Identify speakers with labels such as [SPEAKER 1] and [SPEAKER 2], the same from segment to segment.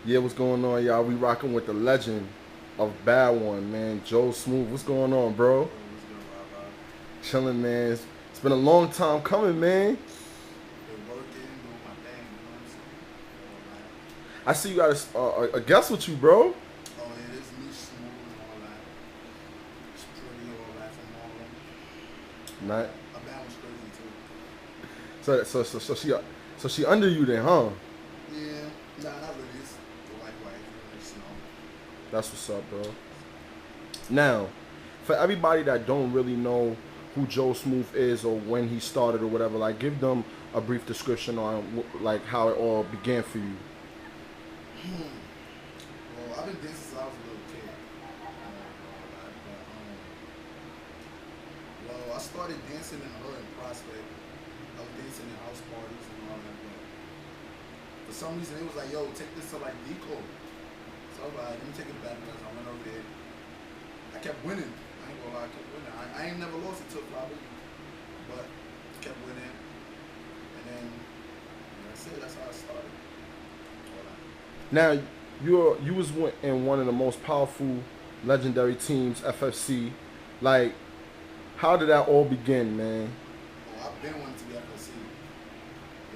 [SPEAKER 1] Yeah, what's going on, y'all? We rocking with the legend of Bad One, man. Joe Smooth. What's going on, bro?
[SPEAKER 2] Yo, what's good, Rob?
[SPEAKER 1] Chilling, man. It's been a long time coming, man.
[SPEAKER 2] Been working, doing my thing, you know what I'm saying? All that.
[SPEAKER 1] I see you got a guest with you, bro.
[SPEAKER 2] Oh, yeah, it's me smooth and all that. It's pretty, all that from Harlem.
[SPEAKER 1] Not
[SPEAKER 2] My band was crazy, too.
[SPEAKER 1] so she under you then, huh?
[SPEAKER 2] Yeah, nah, not really. It's the white wife, you know, it's snow.
[SPEAKER 1] That's what's up, bro. Now, for everybody that don't really know who Joe Smooth is or when he started or whatever, like give them a brief description on like how it all began for you.
[SPEAKER 2] Well, I've been dancing since I was a little kid. All that, but, well, I started dancing in the hood in Prospect. I was dancing in house parties and all that, but for some reason, it was like, yo, take this to like Deco. So I was like, let me take it back because I went over there. I kept winning. I ain't gonna lie, I kept winning. I ain't never lost it to Flabu, but kept winning. And then that's it. That's how I started. All that.
[SPEAKER 1] Now, you was in one of the most powerful, legendary teams, FFC. Like, how did that all begin, man?
[SPEAKER 2] Oh, I've been wanting to be FSC.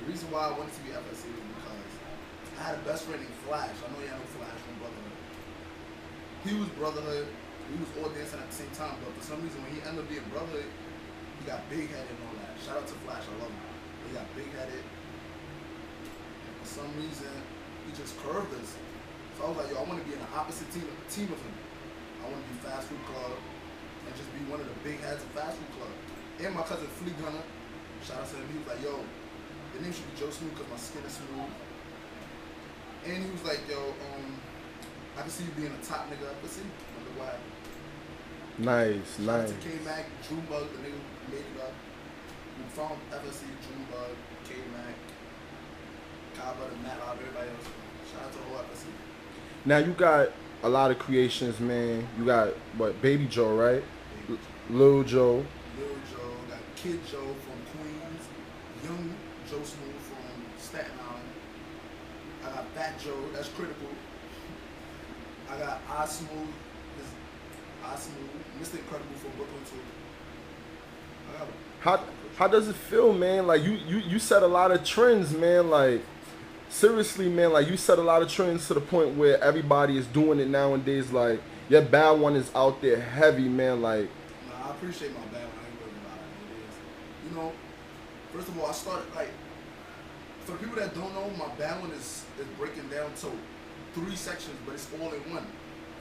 [SPEAKER 2] The reason why I wanted to be FSC was because I had a best friend named Flash. I know y'all know Flash from Brotherhood. He was Brotherhood. We was all dancing at the same time, but for some reason when he ended up being Brotherhood, he got big headed and all that. Shout out to Flash, I love him. He got big headed. And for some reason, he just curved us. So I was like, yo, I want to be in the opposite team of him. I want to be Fast Food Club and just be one of the big heads of Fast Food Club. And my cousin Flea Gunner, shout out to him, he was like, yo, the name should be Joe Smooth because my skin is smooth. And he was like, yo, I can see you being a top nigga at FSC. Wonder what happened.
[SPEAKER 1] Nice,
[SPEAKER 2] Shout out
[SPEAKER 1] nice.
[SPEAKER 2] to K-Mac, Junebug, the nigga who made it up. We found FSC, Junebug, K-Mac, Kaba, the Matt Lob, everybody else. Shout out to the whole FSC.
[SPEAKER 1] Now you got a lot of creations, man. You got what, Baby Joe, right?
[SPEAKER 2] Baby
[SPEAKER 1] Lil Joe.
[SPEAKER 2] Lil Joe, got Kid Joe from Queens, Young Joe Smooth from Staten Island. I got Fat Joe, that's critical. I got I Smooth, Mr. Incredible from Brooklyn too. I got
[SPEAKER 1] How does it feel, man? Like you set a lot of trends, man. Like seriously, man. Like you set a lot of trends to the point where everybody is doing it nowadays. Like your Bad One is out there heavy, man. Like
[SPEAKER 2] Nah, I appreciate my bad when I ain't worried about it. It is. You know, first of all, I started like for the people that don't know, my bad one is breaking down to 3 sections, but it's all in one.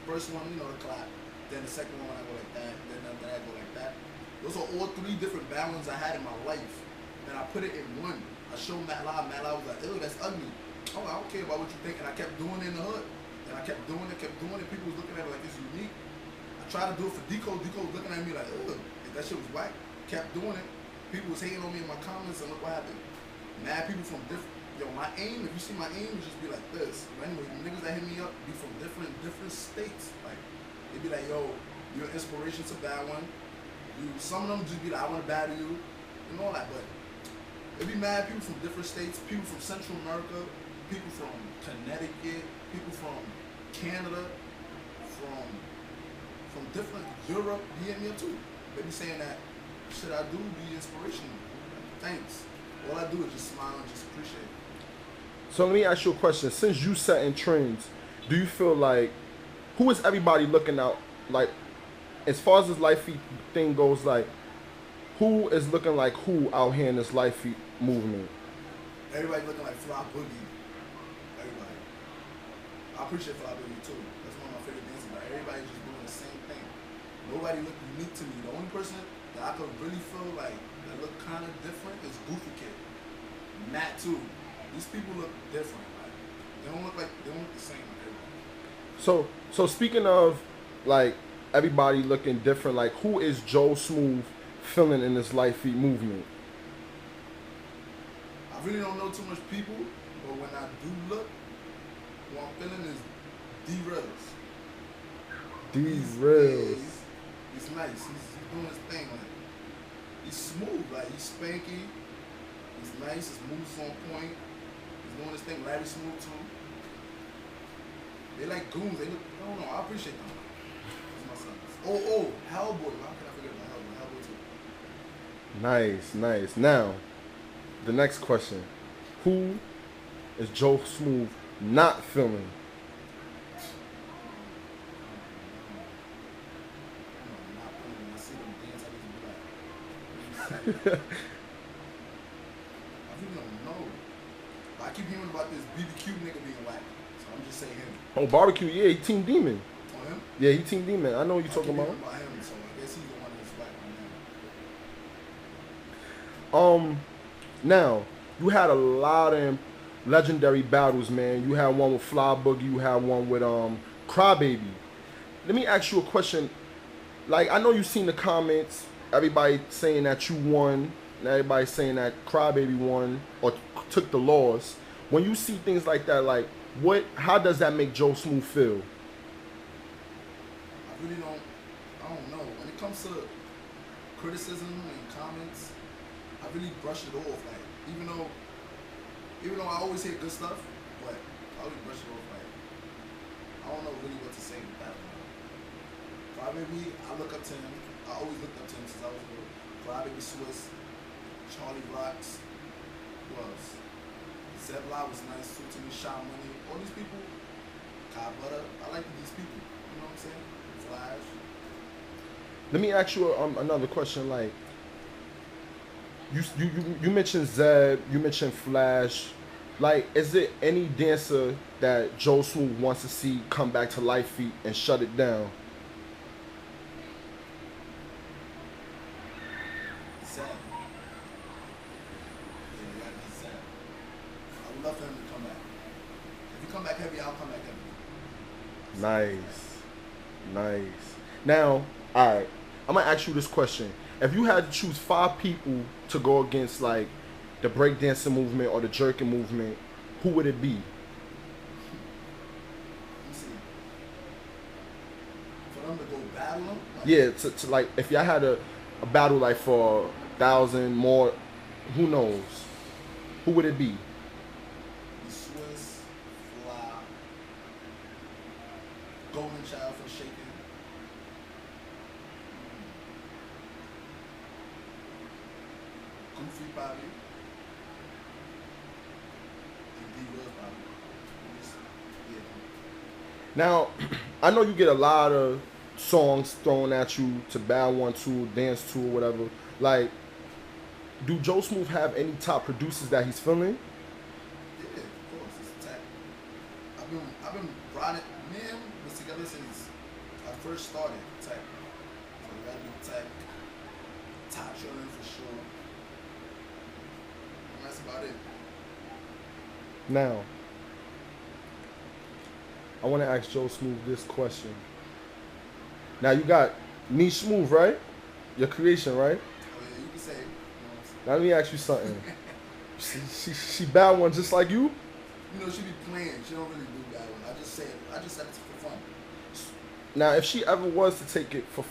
[SPEAKER 2] First one, you know, the clap. Then the second one, I go like that. Then after that, I go like that. Those are all 3 different bad ones I had in my life. And I put it in one. I showed Matt Live. Matt Live was like, ew, that's ugly. Oh, I don't care about what you think. And I kept doing it in the hood. And I kept doing it. People was looking at it like, it's unique. I tried to do it for Deco. Deco was looking at me like, ugh, if that shit was whack. Kept doing it. People was hating on me in my comments, and look what happened. Mad people from different. Yo, my aim, if you see my aim, would just be like this. But anyway, the niggas that hit me up be from different states. Like, they be like, yo, you're an inspiration to Bad One. Some of them just be like, I want to battle you, and all that. But it be mad people from different states, people from Central America, people from Connecticut, people from Canada, from different Europe, be in here too. They be saying that shit I do be inspirational. Thanks. All I do is just smile and just appreciate it.
[SPEAKER 1] so let me ask you a question. Since you setting trends, do you feel like who is everybody looking out like as far as this life thing goes, like who is looking like who out here in this life movement?
[SPEAKER 2] Everybody looking like Fly Boogie. Everybody. I appreciate Fly Boogie too. That's one of my favorite dancers. Like everybody just doing the same thing. Nobody look unique to me. The only person that I could really feel like that look kind of different is Goofy Kid. Matt too. These people look different. Like they don't look the same like everybody.
[SPEAKER 1] So speaking of like everybody looking different, like who is Joe Smooth feeling in this life movement?
[SPEAKER 2] I really don't know too much people, but when I do look, what I'm feeling is D-Rails.
[SPEAKER 1] These reals.
[SPEAKER 2] He's nice. He's doing his thing. Like he's smooth. Like he's spanky. He's nice. His moves on point. He's doing his thing. Larry Smooth too. They like goons. They look. I don't know. I appreciate them. Those my sons. Oh, Hellboy. How can I forget about Hellboy? Hellboy too.
[SPEAKER 1] Nice, nice. Now, the next question: who is Joe Smooth not feeling?
[SPEAKER 2] Not feeling. I see them dance. I just be like, I really don't know. But I keep hearing about this BBQ nigga being whack. So I'm just saying him.
[SPEAKER 1] Oh, barbecue. Yeah, he Team Demon.
[SPEAKER 2] On him?
[SPEAKER 1] Yeah, he Team Demon. I know what you're
[SPEAKER 2] I
[SPEAKER 1] talking
[SPEAKER 2] keep
[SPEAKER 1] about.
[SPEAKER 2] hearing about him, so I guess he's the one that's whack on him.
[SPEAKER 1] Now, you had a lot of legendary battles, man. You had one with Fly Boogie, you had one with Crybaby. Let me ask you a question. Like, I know you've seen the comments, everybody saying that you won, and everybody saying that Crybaby won or took the loss. When you see things like that, like, how does that make Joe Smooth feel?
[SPEAKER 2] I really don't. I don't know. When it comes to criticism and comments, I really brush it off. Like even though I always hear good stuff, but I always brush it off. Like I don't know really what to say with that. Crybaby, I look up to him. I always looked up to him since I was little. Crybaby Swiss, Charlie Rocks, who else? Zebla was nice. Too to me, Shy Money. All these people. Kai Butter. I like these people. You know what I'm saying? Flash.
[SPEAKER 1] Let me ask you another question. Like, you mentioned Zeb, you mentioned Flash. Like, is there any dancer that Joe Smooth wants to see come back to Life Feet and shut it down?
[SPEAKER 2] Zeb. Yeah, you gotta be Zeb. I would love for him to come back. If you come back heavy, I'll come back heavy.
[SPEAKER 1] Nice. Nice. Now, alright, I'm gonna ask you this question. If you had to choose 5 people to go against, like, the breakdancing movement or the jerking movement, who would it be?
[SPEAKER 2] Let me see. For them to go battle him? Like,
[SPEAKER 1] Yeah, to like, if y'all had a battle, like, for 1,000 more, who knows? Who would it be?
[SPEAKER 2] the Swiss, Fly, Golden Child for shaking. Goofy probably. And D-Will probably. Just, yeah.
[SPEAKER 1] Now, I know you get a lot of songs thrown at you to bow one to, dance to, or whatever. Like, do Joe Smooth have any top producers that he's feeling?
[SPEAKER 2] Yeah, of course, it's Tech. I've been riding. Me and him was together since I first started Tech. So we gotta be Tech. Top Trillion for sure. And that's about it.
[SPEAKER 1] Now, I want to ask Joe Smooth this question. Now, you got Niche Smooth, right? Your creation, right?
[SPEAKER 2] Oh yeah, you can say it. You know what I'm saying?
[SPEAKER 1] Now, let me ask you something. She bad one just like you?
[SPEAKER 2] You know, she be playing. She don't really do that one. I just said it for fun.
[SPEAKER 1] Now, if she ever was to take it for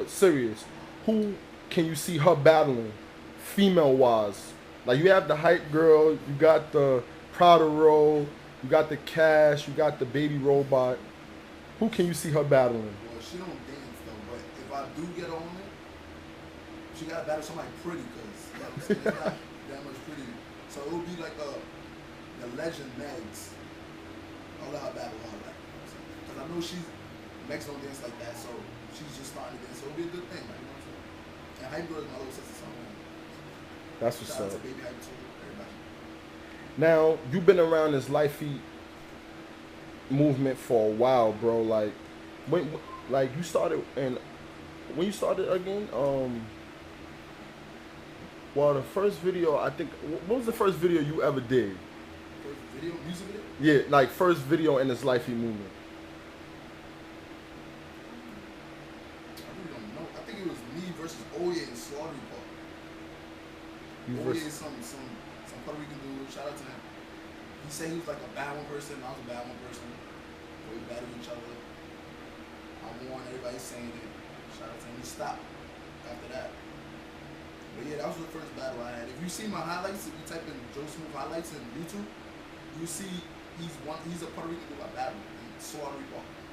[SPEAKER 1] serious, who can you see her battling, female-wise? Like, you have the hype girl, you got the Prada Roll, you got the Cash, you got the Baby Robot. Who can you see her battling?
[SPEAKER 2] Well, she don't dance though, but if I do get on it, she gotta battle somebody pretty, cause you know what I'm saying, it's not that much pretty. So it would be like the legend Megs. I'll let her battle all that. Cause I know Megs don't dance like that, so she's just starting to dance. So it'll be a good thing, like, you know what I'm saying? And Hype Girl is my little sister, so
[SPEAKER 1] That's what's
[SPEAKER 2] shout out
[SPEAKER 1] up.
[SPEAKER 2] to Baby Hype too, everybody.
[SPEAKER 1] Now, you've been around this Life Feet movement for a while, bro. Like, like you started, and when you started again, well, the first video, I think, what was the first video you ever did?
[SPEAKER 2] First video, music video?
[SPEAKER 1] Yeah, like first video in this Life Feet movement.
[SPEAKER 2] I really don't know. I think it was me versus Oye in Slaughtery Park.
[SPEAKER 1] You
[SPEAKER 2] Oye
[SPEAKER 1] versus-
[SPEAKER 2] is some Puerto Rican dude. Shout out to him. He said he was like a bad one person. I was a bad one person. We battled each other. I won. Everybody's saying it. Shout out to him. He stopped after that. But yeah, that was the first battle I had. If you see my highlights, if you type in Joe Smooth highlights in YouTube, you see he's a Puerto Rican dude I battled. And Swan Reaper.